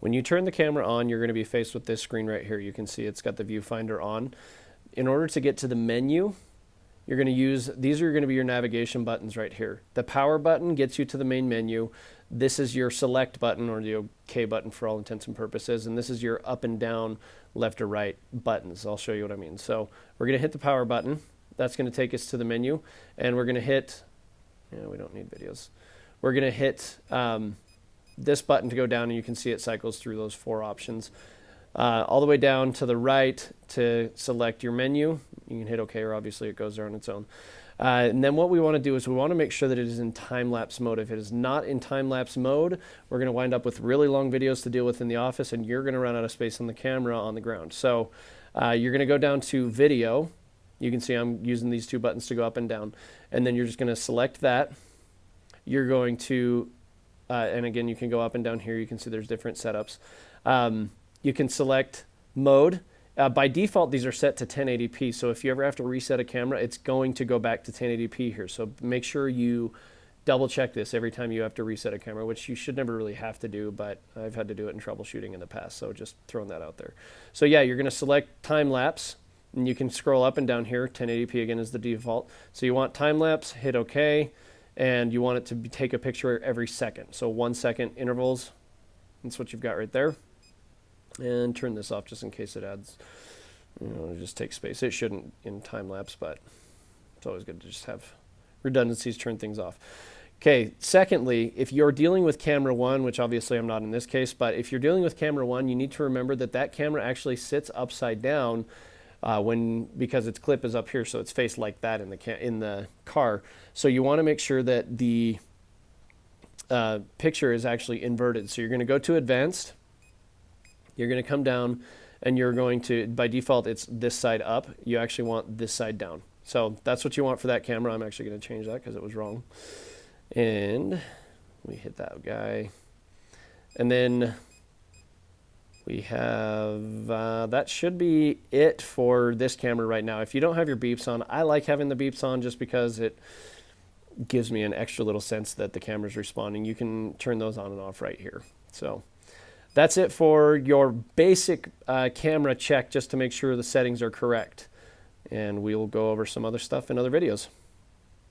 When you turn the camera on, you're going to be faced with this screen right here. You can see it's got the viewfinder on. In order to get to the menu, you're going to use, these are going to be your navigation buttons right here. The power button gets you to the main menu. This is your select button, or the OK button for all intents and purposes, and this is your up and down, left or right buttons. I'll show you what I mean. So we're going to hit the power button. That's going to take us to the menu, and we're going to hit, we don't need videos. We're going to hit this button to go down, and you can see it cycles through those 4 options. All the way down to the right to select your menu. You can hit OK, or obviously it goes there on its own. And then what we want to do is we want to make sure that it is in time-lapse mode. If it is not in time-lapse mode, we're going to wind up with really long videos to deal with in the office, and you're going to run out of space on the camera on the ground. So you're going to go down to video. You can see I'm using these 2 buttons to go up and down. And then you're just going to select that. You're going to, and again, you can go up and down here. You can see there's different setups. You can select mode. By default, these are set to 1080p, so if you ever have to reset a camera, it's going to go back to 1080p here. So make sure you double check this every time you have to reset a camera, which you should never really have to do, but I've had to do it in troubleshooting in the past, so just throwing that out there. So yeah, you're going to select time lapse, and you can scroll up and down here. 1080p again is the default. So you want time lapse, hit OK, and you want it to take a picture every second. So 1 second intervals. That's what you've got right there. And turn this off just in case it adds, it just takes space. It shouldn't in time lapse, but it's always good to just have redundancies, turn things off. Okay, secondly, if you're dealing with camera 1, which obviously I'm not in this case, but if you're dealing with camera 1, you need to remember that that camera actually sits upside down because its clip is up here, so it's faced like that in the car. So you want to make sure that the picture is actually inverted. So you're going to go to advanced. You're going to come down, and you're going to, by default, it's this side up. You actually want this side down. So that's what you want for that camera. I'm actually going to change that because it was wrong. And we hit that guy. And then we have, that should be it for this camera right now. If you don't have your beeps on, I like having the beeps on just because it gives me an extra little sense that the camera's responding. You can turn those on and off right here. So that's it for your basic camera check, just to make sure the settings are correct. And we'll go over some other stuff in other videos.